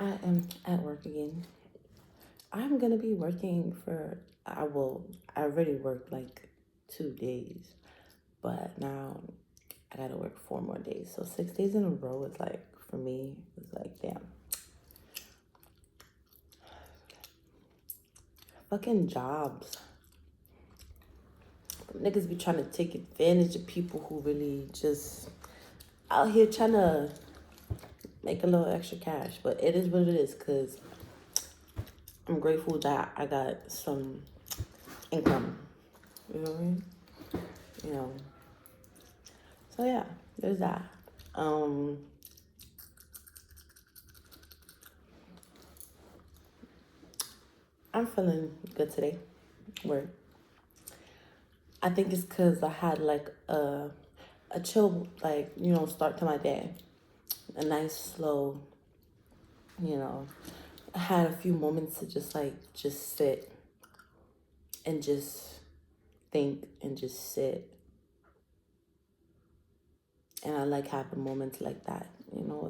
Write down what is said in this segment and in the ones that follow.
I am at work again. I'm gonna be working for, I already worked like 2 days, but now I gotta work 4 more days. So 6 days in a row is like, for me, it's like, damn. Fucking jobs. Niggas be trying to take advantage of people who really just out here trying to make a little extra cash. But it is what it is, because I'm grateful that I got some income. You know what I mean? You know. So yeah, there's that. I'm feeling good today. Word. I think it's because I had like a chill, like, start to my day. A nice slow, you know. I had a few moments to just sit and just think and just sit. And I like having moments like that,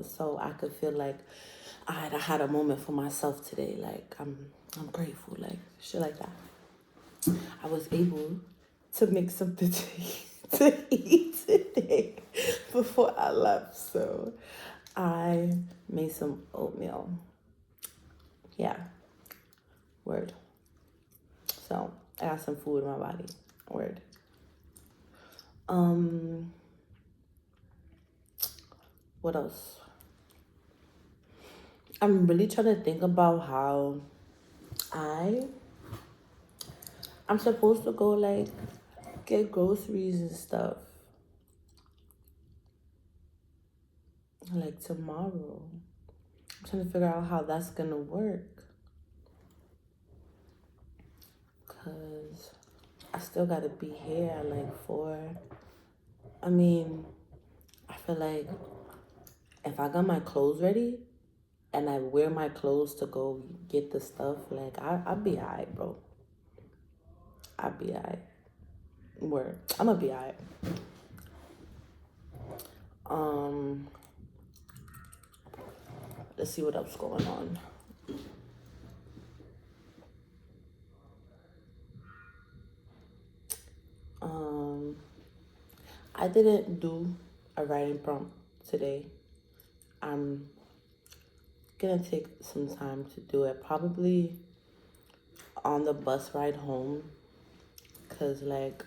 so I could feel like I had a moment for myself today. Like I'm grateful, like shit like that. I was able to make something to eat today before I left. So I made some oatmeal. Yeah, word. So I got some food in my body. Word. What else? I'm really trying to think about how I'm supposed to go like get groceries and stuff like tomorrow. I'm trying to figure out how that's gonna work, cause I still gotta be here at like 4. I mean, I feel like if I got my clothes ready and I wear my clothes to go get the stuff, like I'll be alright, bro. I'll be alright. Word. I'm gonna be alright. Um, let's see what else going on. I didn't do a writing prompt today. I'm gonna take some time to do it, probably on the bus ride home, cause like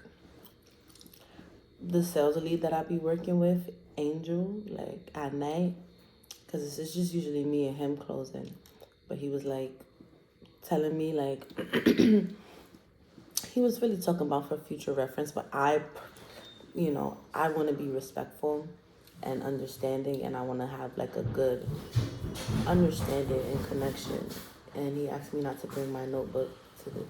the sales lead that I be working with, Angel, like at night, cause it's just usually me and him closing, but he was like telling me like he was really talking about for future reference, but I want to be respectful and understanding, and I want to have like a good understanding and connection. And he asked me not to bring my notebook to the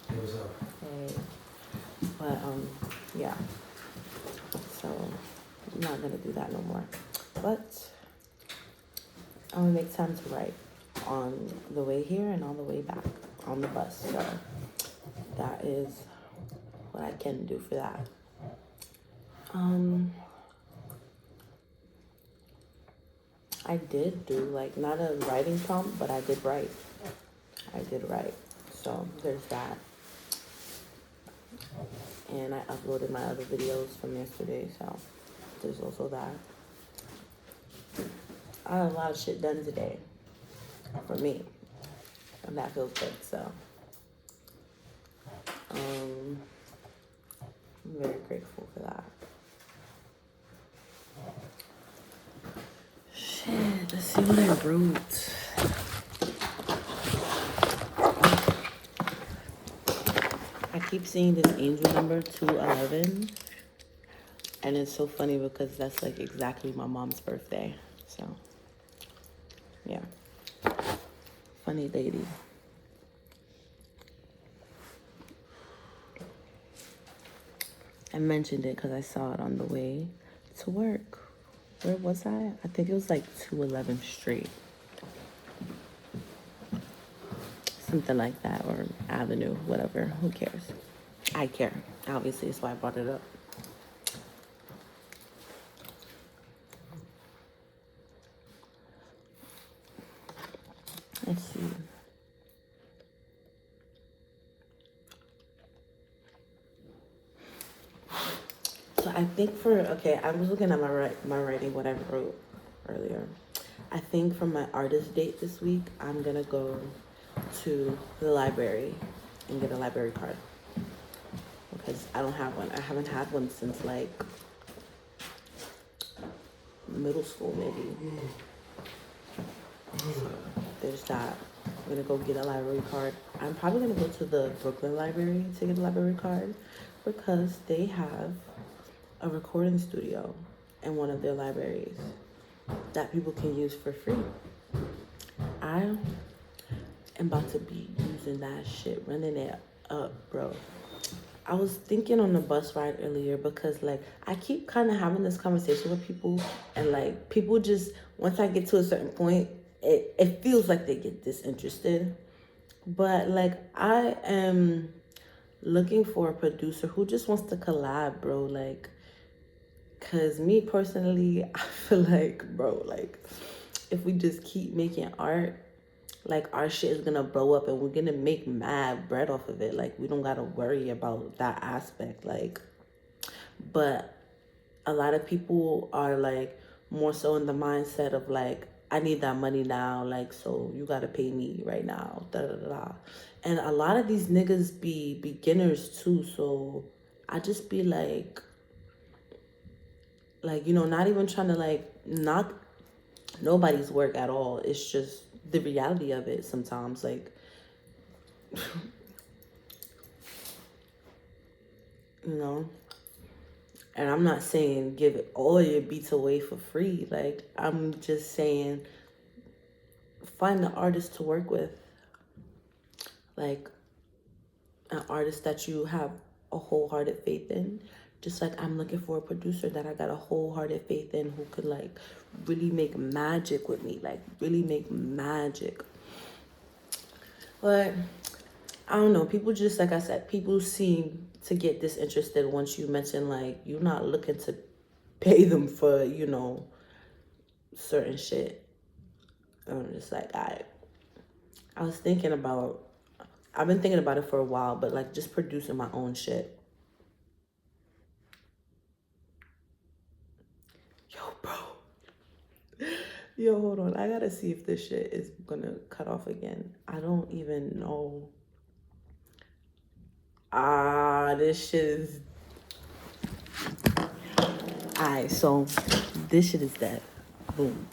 Hey, what's up? Hey. But yeah. So I'm not gonna do that no more. But I'm gonna make time to write on the way here and on the way back on the bus. So that is what I can do for that. I did do like not a writing prompt, but I did write. So there's that. And I uploaded my other videos from yesterday, so there's also that. I had a lot of shit done today for me, and that feels good. So I'm very grateful for that. Shit, let's see what I wrote. I keep seeing this angel number 211, and it's so funny because that's like exactly my mom's birthday. So yeah, funny lady. I mentioned it because I saw it on the way to work. Where was I? I think it was like 211th Street. Something like that, or Avenue, whatever. Who cares? I care. Obviously, that's why I brought it up. Let's see. So I think I was looking at my writing, what I wrote earlier. I think for my artist date this week, I'm gonna go to the library and get a library card because I don't have one. I haven't had one since like middle school, maybe. So there's that. I'm gonna go get a library card. I'm probably gonna go to the Brooklyn Library to get a library card because they have a recording studio in one of their libraries that people can use for free. I am about to be using that shit, running it up, bro. I was thinking on the bus ride earlier because like I keep kind of having this conversation with people and like people just, once I get to a certain point, it feels like they get disinterested. But like I am looking for a producer who just wants to collab, bro. Like, cause me personally, I feel like, bro, like if we just keep making art, like our shit is gonna blow up and we're gonna make mad bread off of it. Like we don't gotta worry about that aspect. Like, but a lot of people are like more so in the mindset of like, I need that money now, like, so you gotta pay me right now, da da da da. And a lot of these niggas be beginners too, so I just be like, you know, not even trying to like knock nobody's work at all. It's just the reality of it sometimes, like, you know. And I'm not saying give all your beats away for free. Like, I'm just saying find an artist to work with. Like, an artist that you have a wholehearted faith in. Just like I'm looking for a producer that I got a wholehearted faith in who could, like, really make magic with me. Like, really make magic. But I don't know. People just, like I said, people seem to get disinterested once you mention, like, you're not looking to pay them for, you know, certain shit. I'm just like, I was thinking about, I've been thinking about it for a while, but like just producing my own shit. Yo, bro. Yo, hold on. I gotta see if this shit is gonna cut off again. I don't even know. This shit is. Alright, so this shit is dead. Boom.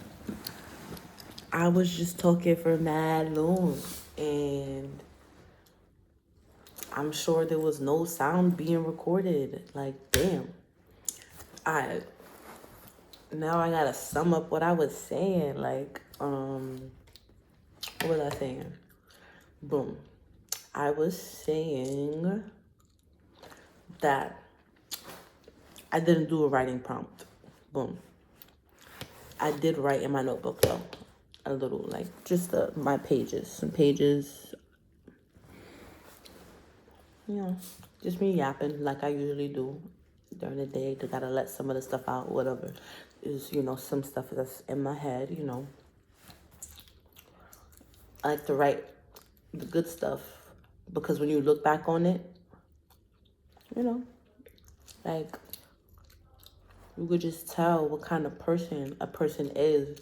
I was just talking for mad long, and I'm sure there was no sound being recorded. Like, damn. Now I gotta sum up what I was saying. Like, what was I saying? Boom. I was saying that I didn't do a writing prompt. Boom. I did write in my notebook though. A little, like, just my pages. Some pages. You know, just me yapping like I usually do during the day. To gotta let some of the stuff out, whatever. Is, you know, some stuff that's in my head, you know. I like to write the good stuff because when you look back on it, you know, like, you could just tell what kind of person a person is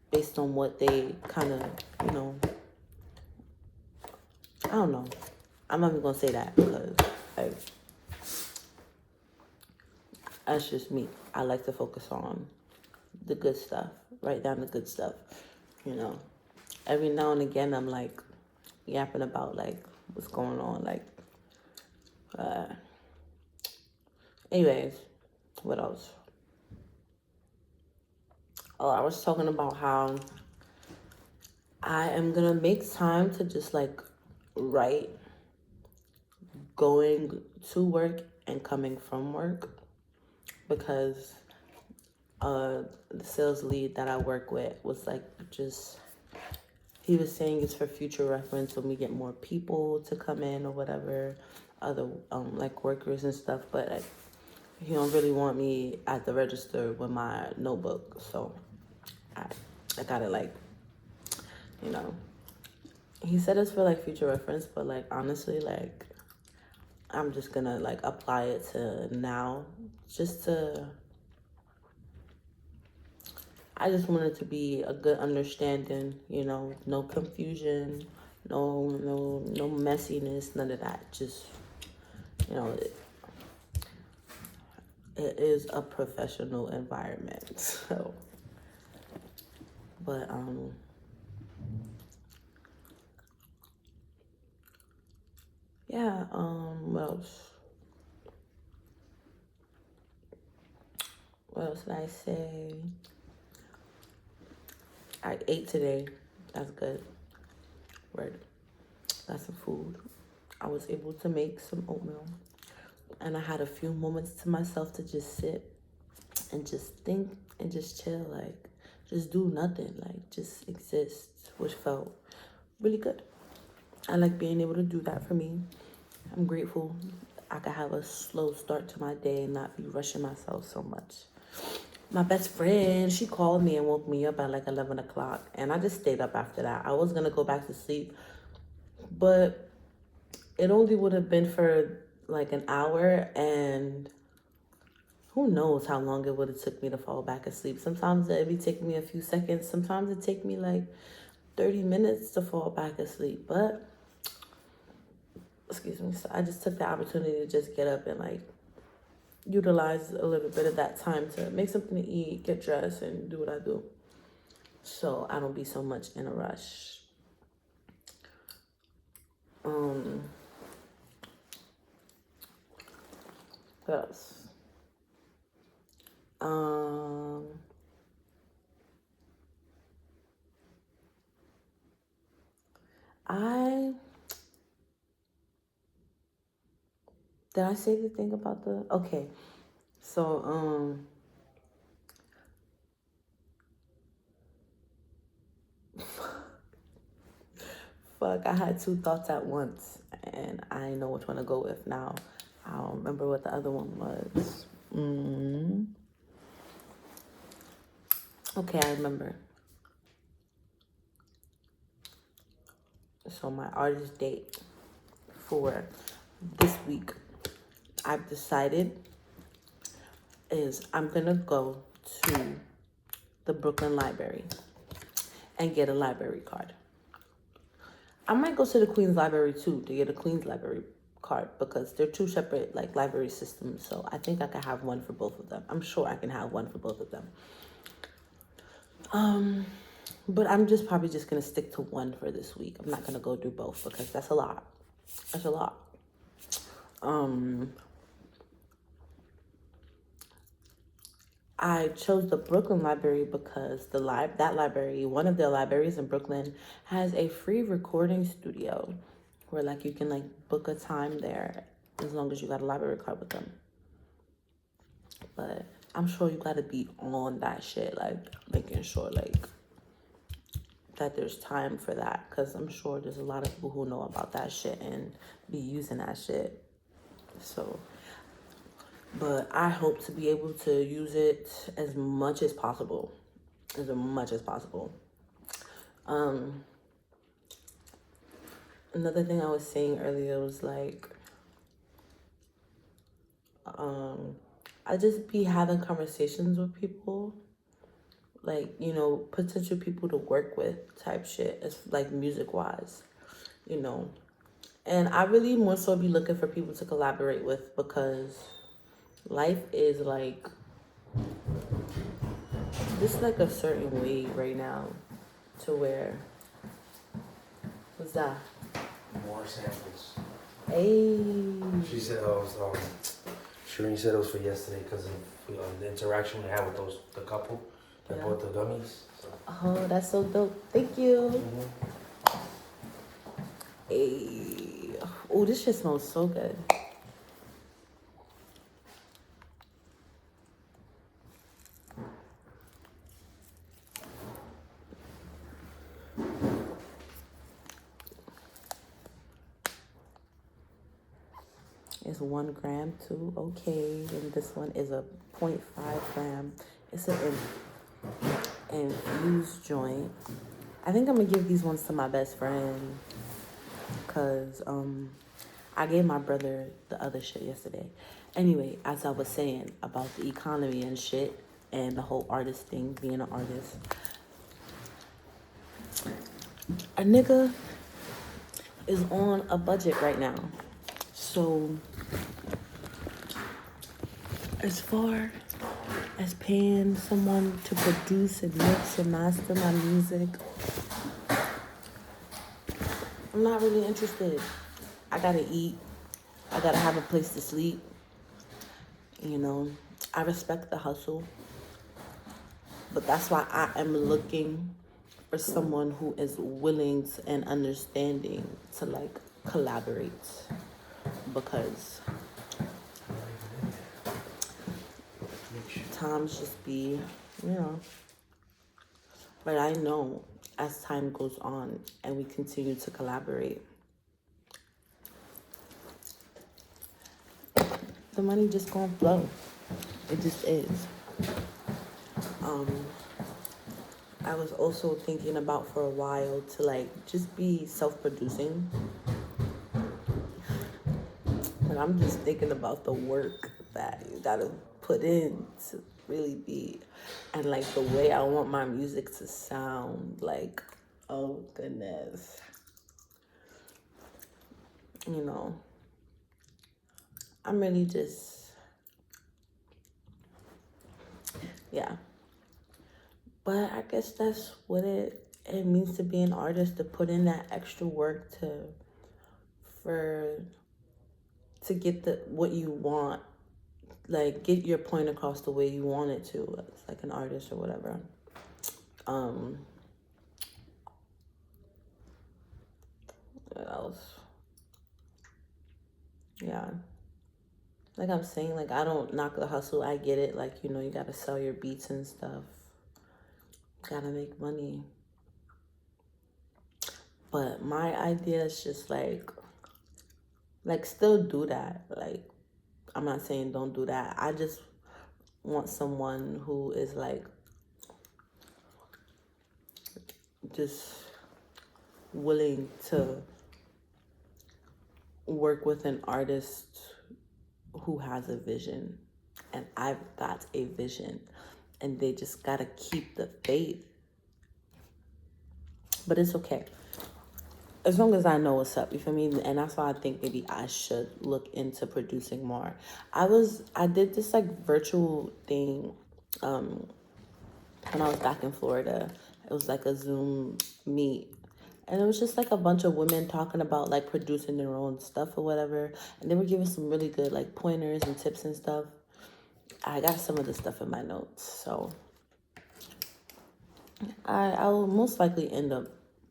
based on what they kind of, you know, I don't know. I'm not even gonna say that because, like, that's just me. I like to focus on the good stuff, write down the good stuff, you know. Every now and again, I'm like yapping about like what's going on, like, anyways, what else? Oh, I was talking about how I am gonna make time to just like write going to work and coming from work because the sales lead that I work with was like, just, he was saying it's for future reference when we get more people to come in or whatever, other like workers and stuff, but like, he don't really want me at the register with my notebook, so I gotta, like, you know, He said it's for like future reference, but like honestly, like I'm just gonna like apply it to now, just to. I just want it to be a good understanding, you know, no confusion, no messiness, none of that. Just, you know, it is a professional environment. So, but yeah, what else? What else did I say? I ate today. That's good. Word. Got some food. I was able to make some oatmeal. And I had a few moments to myself to just sit and just think and just chill. Like, just do nothing. Like, just exist, which felt really good. I like being able to do that for me. I'm grateful I could have a slow start to my day and not be rushing myself so much. My best friend, she called me and woke me up at like 11 o'clock. And I just stayed up after that. I was going to go back to sleep. But it only would have been for like an hour. And who knows how long it would have took me to fall back asleep. Sometimes it would take me a few seconds. Sometimes it take me like 30 minutes to fall back asleep. But, excuse me, so I just took the opportunity to just get up and like utilize a little bit of that time to make something to eat, get dressed, and do what I do. So I don't be so much in a rush. What else? I did I say the thing about the okay. So fuck, I had two thoughts at once and I didn't know which one to go with now. I don't remember what the other one was. Okay, I remember. So my artist date for this week, I've decided is I'm gonna go to the Brooklyn Library and get a library card. I might go to the Queens Library too to get a Queens Library card because they're two separate like library systems. So I think I can have one for both of them. I'm sure I can have one for both of them. But I'm just probably just gonna stick to one for this week. I'm not gonna go do both because that's a lot. That's a lot. I chose the Brooklyn Library because that library, one of their libraries in Brooklyn, has a free recording studio where like you can like book a time there as long as you got a library card with them. But I'm sure you gotta be on that shit, like making sure like that there's time for that, because I'm sure there's a lot of people who know about that shit and be using that shit. So, but I hope to be able to use it as much as possible. As much as possible. Another thing I was saying earlier was like, I just be having conversations with people, like, you know, potential people to work with type shit, as like music wise, you know. And I really more so be looking for people to collaborate with because life is like, just like a certain way right now to where, what's that? More samples. Hey. She said, Shireen said it was for yesterday because of the interaction we had with the couple that bought the gummies. So. Oh, that's so dope. Thank you. Hey. Oh, this shit smells so good. It's 1 gram too. Okay, and this one is a 0.5 gram. It's an infused joint. I think I'm gonna give these ones to my best friend, cause I gave my brother the other shit yesterday. Anyway, as I was saying about the economy and shit and the whole artist thing, being an artist, a nigga is on a budget right now. So as far as paying someone to produce and mix and master my music, I'm not really interested. I gotta eat. I gotta have a place to sleep. You know, I respect the hustle, but that's why I am looking for someone who is willing and understanding to like collaborate, because times just be, you know. But I know as time goes on and we continue to collaborate, the money just gonna flow. It just is. I was also thinking about for a while to like just be self-producing. But I'm just thinking about the work that you gotta put in to really be, and like the way I want my music to sound. Like, oh goodness. You know, I'm really just, yeah. But I guess that's what it means to be an artist, to put in that extra work to get the what you want, like get your point across the way you want it to, as like an artist or whatever. What else? Yeah. Like I'm saying, like I don't knock the hustle. I get it. Like, you know, you gotta sell your beats and stuff. Gotta make money. But my idea is just like still do that. Like, I'm not saying don't do that. I just want someone who is like just willing to work with an artist who has a vision. And I've got a vision. And they just gotta keep the faith. But it's okay. As long as I know what's up, you feel me? And that's why I think maybe I should look into producing more. I did this like virtual thing when I was back in Florida. It was like a Zoom meet. And it was just like a bunch of women talking about like producing their own stuff or whatever. And they were giving some really good like pointers and tips and stuff. I got some of the stuff in my notes. So I will most likely end up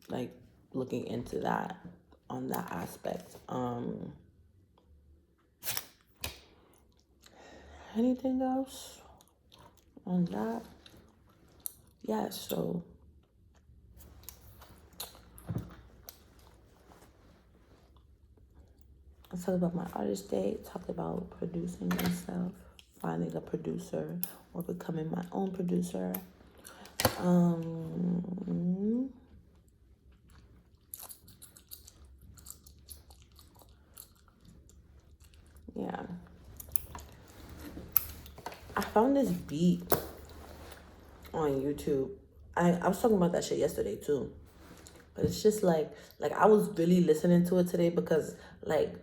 like looking into that on that aspect. Anything else on that? Yeah, so I talked about my artist date, talked about producing myself, finding a producer or becoming my own producer. Yeah. I found this beat on YouTube. I was talking about that shit yesterday too. But it's just like I was really listening to it today because like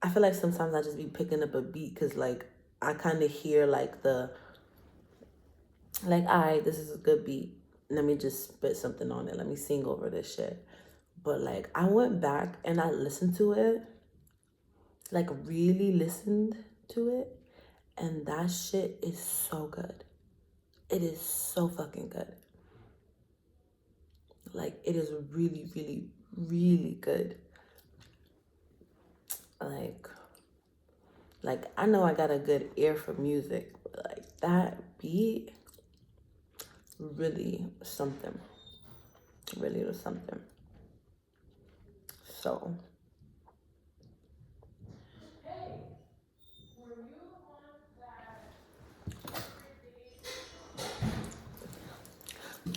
I feel like sometimes I just be picking up a beat because like I kind of hear like all right, this is a good beat. Let me just spit something on it. Let me sing over this shit. But like I went back and I listened to it, like really listened to it, and that shit is so good. It is so fucking good. Like it is really, really, really good. Like I know I got a good ear for music, but like that beat really was something. Really was something. So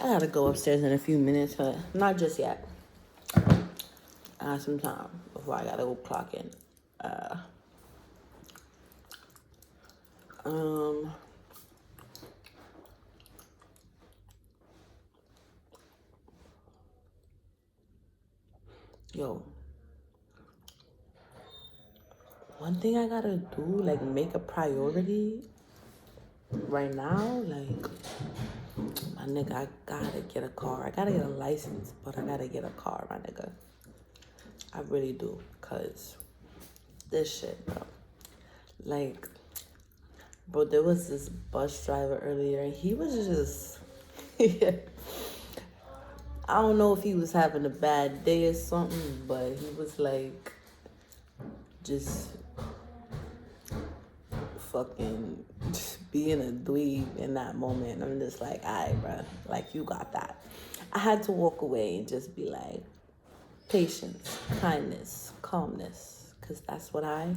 I gotta go upstairs in a few minutes, but not just yet. I have some time before I gotta go clock in. Um, yo, one thing I gotta do, like make a priority right now, like, my nigga, I gotta get a car. I gotta get a license, but I gotta get a car, my nigga. I really do, cause this shit, bro. Like, bro, there was this bus driver earlier, and he was just, I don't know if he was having a bad day or something, but he was like, just fucking being a dweeb in that moment. I'm just like, alright, bro, like, you got that. I had to walk away and just be like, patience, kindness, calmness, because that's what I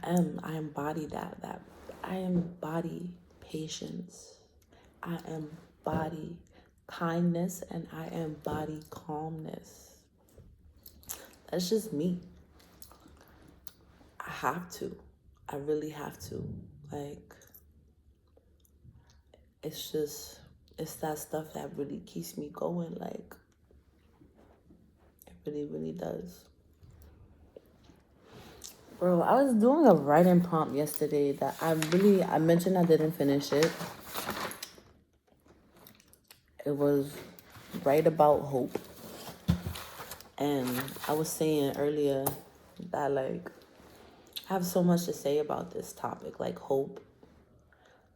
am. I embody that. I embody patience. I embody kindness, and I embody calmness. That's just me. I have to. I really have to. Like, it's that stuff that really keeps me going. Like, it really, really does. Bro, I was doing a writing prompt yesterday that I mentioned I didn't finish it. It was write about hope. And I was saying earlier that, like, I have so much to say about this topic, like hope.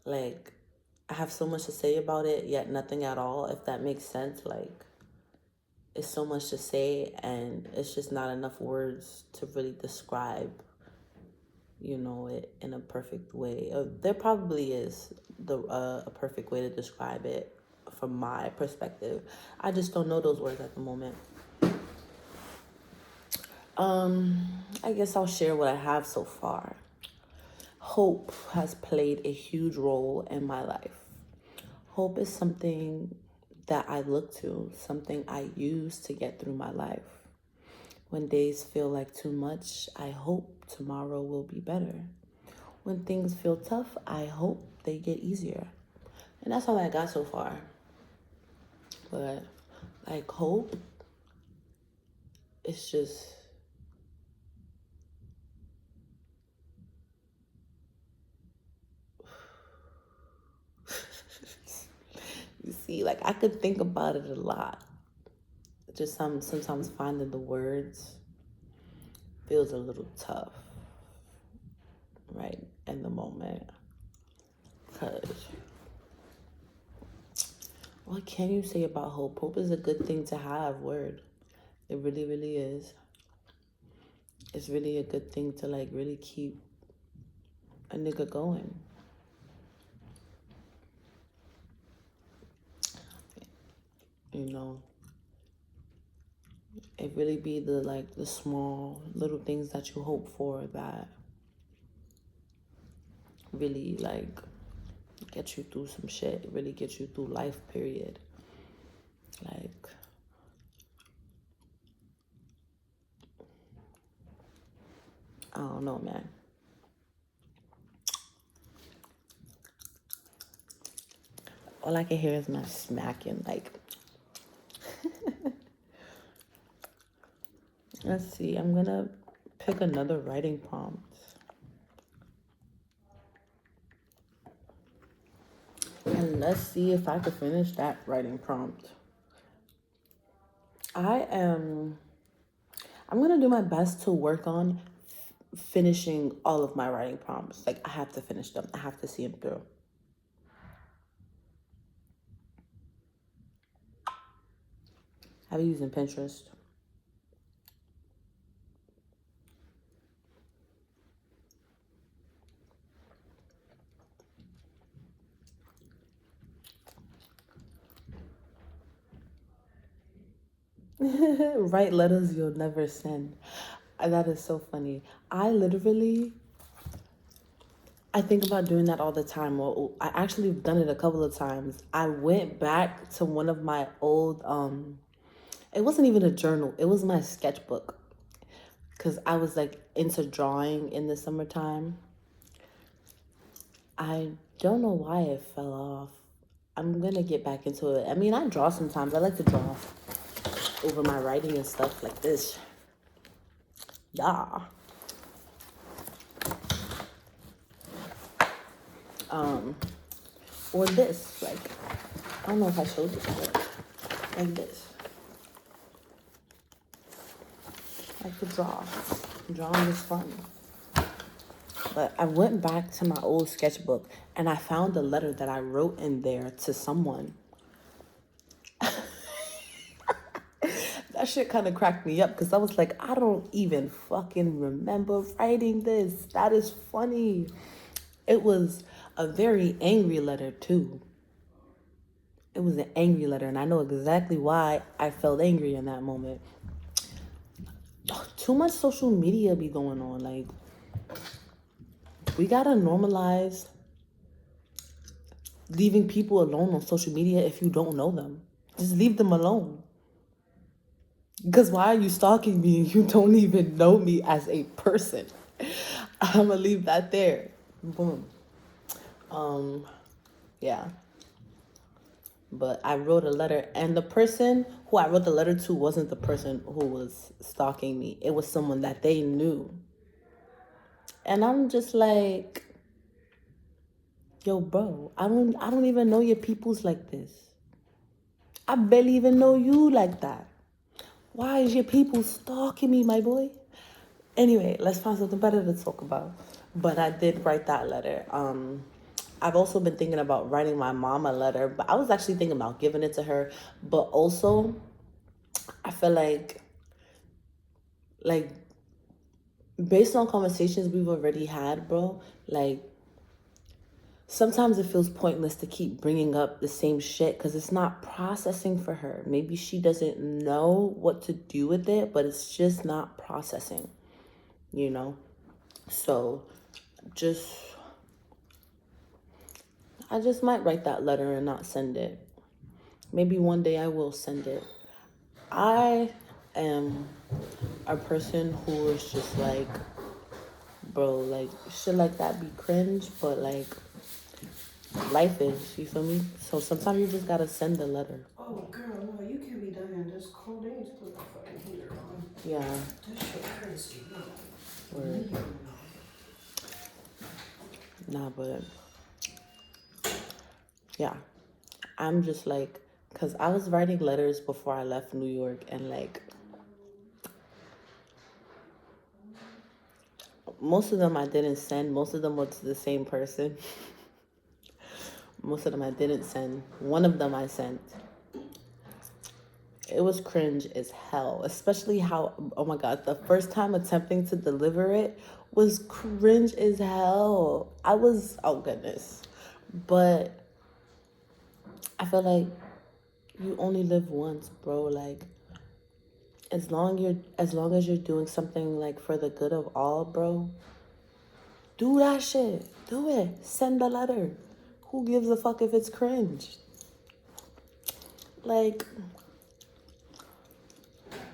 Like, I have so much to say about it, yet nothing at all, if that makes sense. Like, it's so much to say, and it's just not enough words to really describe, it in a perfect way. There probably is a perfect way to describe it from my perspective. I just don't know those words at the moment. I guess I'll share what I have so far. Hope has played a huge role in my life. Hope is something that I look to, something I use to get through my life. When days feel like too much, I hope tomorrow will be better. When things feel tough, I hope they get easier. And that's all I got so far. But, like, hope, it's just, you see, like, I could think about it a lot. Just sometimes finding the words feels a little tough, right, in the moment. Because what can you say about hope? Hope is a good thing to have, word. It really, really is. It's really a good thing to, like, really keep a nigga going. It really be the small little things that you hope for that really, like, get you through some shit, really get you through life, period. Like, I don't know, man. All I can hear is my smacking, like. Let's see, I'm gonna pick another writing prompt. And let's see if I could finish that writing prompt. I'm gonna do my best to work on finishing all of my writing prompts. Like, I have to finish them. I have to see them through. I've been using Pinterest. Write letters you'll never send. That is so funny. I I think about doing that all the time. Well, I actually have done it a couple of times. I went back to one of my old, it wasn't even a journal, it was my sketchbook. Because I was like into drawing in the summertime. I don't know why it fell off. I'm gonna get back into it. I mean, I draw sometimes. I like to draw over my writing and stuff like this. Yeah. Or this, like, I don't know if I showed this, but like this. I like to draw. Drawing is fun. But I went back to my old sketchbook and I found a letter that I wrote in there to someone. That shit kind of cracked me up because I was like, I don't even fucking remember writing this. That is funny. It was a very angry letter too. It was an angry letter, and I know exactly why I felt angry in that moment. Too much social media be going on. Like, we gotta normalize leaving people alone on social media if you don't know them. Just leave them alone. Because why are you stalking me and you don't even know me as a person? I'm gonna leave that there. Boom. Yeah. But I wrote a letter, and the person who I wrote the letter to wasn't the person who was stalking me. It was someone that they knew. And I'm just like, yo, bro, I don't even know your peoples like this. I barely even know you like that. Why is your people stalking me, my boy? Anyway, let's find something better to talk about. But I did write that letter. I've also been thinking about writing my mom a letter, but I was actually thinking about giving it to her. But also, I feel like based on conversations we've already had, bro, like, sometimes it feels pointless to keep bringing up the same shit because it's not processing for her. Maybe she doesn't know what to do with it, but it's just not processing, you know? So I just might write that letter and not send it. Maybe one day I will send it. I am a person who is just like, bro, like, shit like that be cringe, but like, life is, you feel me? So sometimes you just gotta send the letter. Oh, girl, no, you can't be dying this cold. They need to put the fucking heater on. Yeah. That shit crazy. Word. Nah, but yeah, I'm just like, because I was writing letters before I left New York, and like, most of them I didn't send. Most of them were to the same person. Most of them I didn't send. One of them I sent. It was cringe as hell, especially how, oh my God, the first time attempting to deliver it was cringe as hell. Oh goodness. But I feel like you only live once, bro. Like, as long as you're doing something like for the good of all, bro, do that shit. Do it. Send the letter. Who gives a fuck if it's cringe? Like,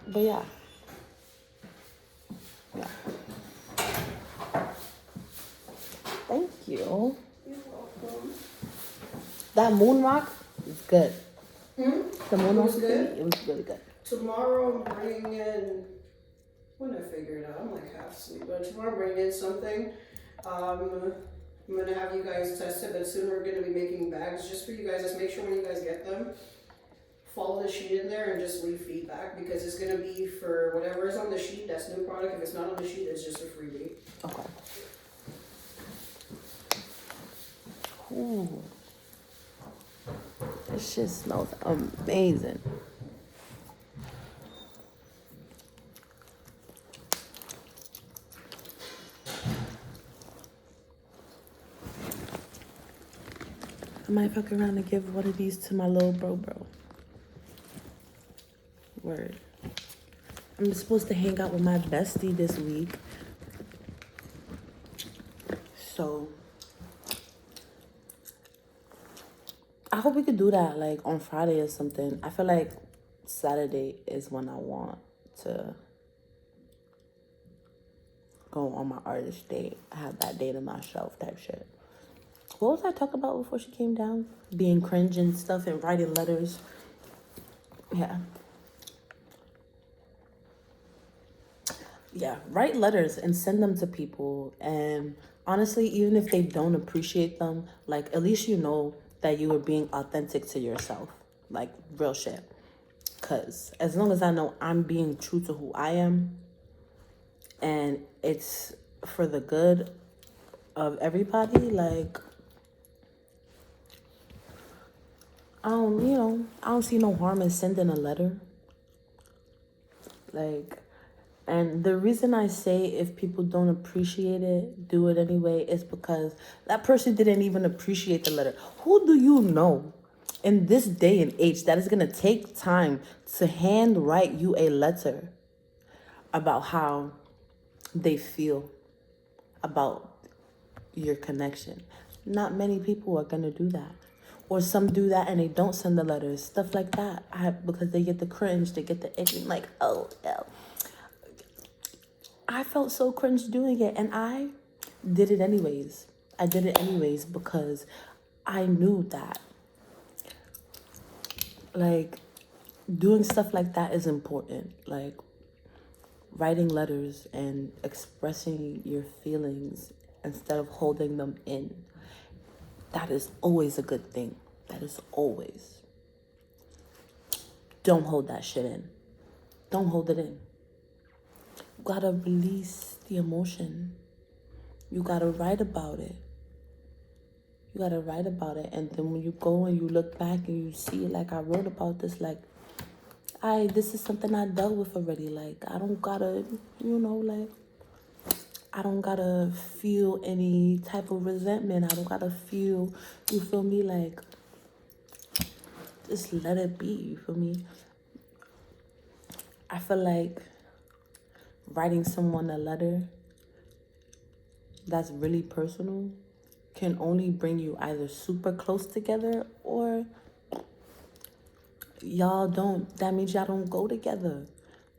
but yeah. Yeah. Thank you. You're welcome. That moon rock is good. The moon It rock was good? It was really good. Tomorrow I'm bringing in, when I figure it out, I'm like half asleep, but tomorrow I'm bringing in something. I'm gonna have you guys test it, but soon we're gonna be making bags just for you guys. Just make sure when you guys get them, follow the sheet in there and just leave feedback because it's gonna be for whatever is on the sheet. That's new product. If it's not on the sheet, it's just a freebie. Okay. Ooh. This shit smells amazing. I might fuck around and give one of these to my little bro. Word. I'm supposed to hang out with my bestie this week. So I hope we could do that like on Friday or something. I feel like Saturday is when I want to go on my artist date. I have that day to myself type shit. What was I talking about before she came down? Being cringe and stuff and writing letters. Yeah. Yeah, write letters and send them to people. And honestly, even if they don't appreciate them, like at least you know that you are being authentic to yourself. Like real shit. Because as long as I know I'm being true to who I am and it's for the good of everybody, like, I don't see no harm in sending a letter. Like, and the reason I say if people don't appreciate it, do it anyway, is because that person didn't even appreciate the letter. Who do you know in this day and age that is going to take time to hand write you a letter about how they feel about your connection? Not many people are going to do that. Or some do that and they don't send the letters, stuff like that. Because they get the cringe, they get the itching, like, oh, hell. I felt so cringe doing it, and I did it anyways. I did it anyways because I knew that, like, doing stuff like that is important. Like, writing letters and expressing your feelings instead of holding them in. That is always a good thing. That is always. Don't hold that shit in. Don't hold it in. You gotta release the emotion. You gotta write about it. You gotta write about it. And then when you go and you look back and you see, like, I wrote about this, like, this is something I dealt with already. Like, I don't gotta, like, I don't gotta feel any type of resentment. I don't gotta feel, you feel me? Like, just let it be, you feel me? I feel like writing someone a letter that's really personal can only bring you either super close together or that means y'all don't go together.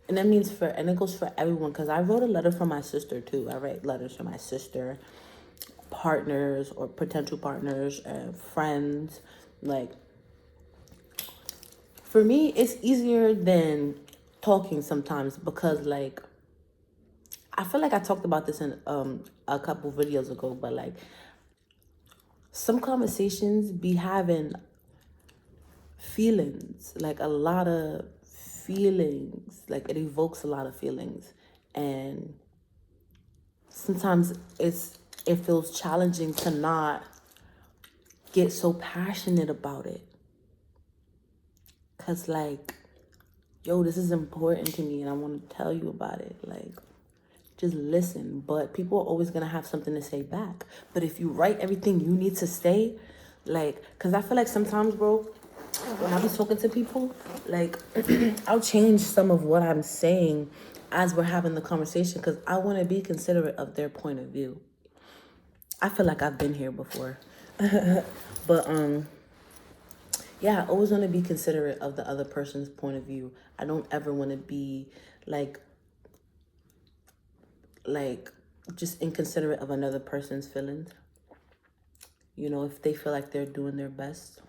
And that means and it goes for everyone, because I wrote a letter for my sister too. I write letters for my sister, partners or potential partners, friends. Like, for me, it's easier than talking sometimes because, like, I feel like I talked about this in a couple videos ago, but like, some conversations be having feelings, like a lot of feelings, like it evokes a lot of feelings, and sometimes it feels challenging to not get so passionate about it, because, like, yo, this is important to me and I want to tell you about it. Like, just listen. But people are always gonna have something to say back. But if you write everything you need to say, like, because I feel like sometimes, bro, when I be talking to people, like, I'll change some of what I'm saying as we're having the conversation because I want to be considerate of their point of view. I feel like I've been here before. But yeah, I always want to be considerate of the other person's point of view. I don't ever want to be like just inconsiderate of another person's feelings. You know, if they feel like they're doing their best,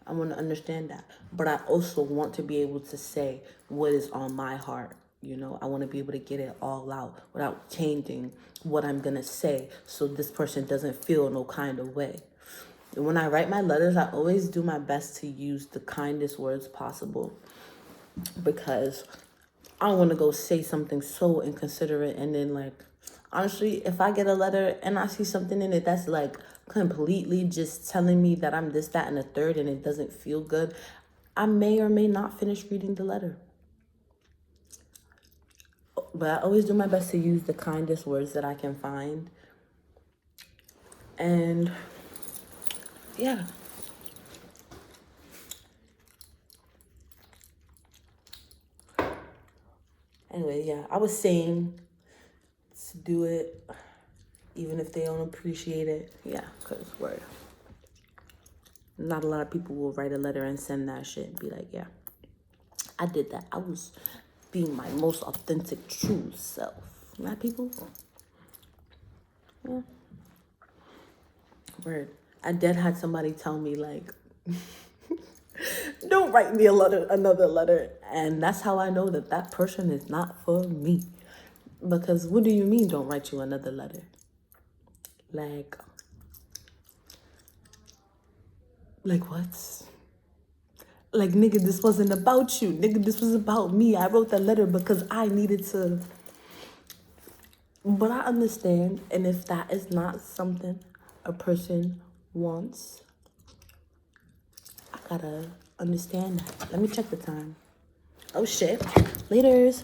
I want to understand that. But I also want to be able to say what is on my heart. You know, I want to be able to get it all out without changing what I'm going to say so this person doesn't feel no kind of way. And when I write my letters, I always do my best to use the kindest words possible, because I don't want to go say something so inconsiderate and then, like, honestly, if I get a letter and I see something in it that's like completely just telling me that I'm this, that, and the third, and it doesn't feel good, I may or may not finish reading the letter. But I always do my best to use the kindest words that I can find. And yeah. Anyway, yeah, I was saying to do it even if they don't appreciate it. Yeah, because word. Not a lot of people will write a letter and send that shit and be like, yeah, I did that. I was being my most authentic, true self. Not people. Yeah. Word. I did had somebody tell me like, don't write me another letter. And that's how I know that that person is not for me. Because what do you mean don't write you another letter? Like what? Like, nigga, this wasn't about you. Nigga, this was about me. I wrote that letter because I needed to. But I understand. And if that is not something a person wants, I gotta understand that. Let me check the time. Oh, shit. Laters.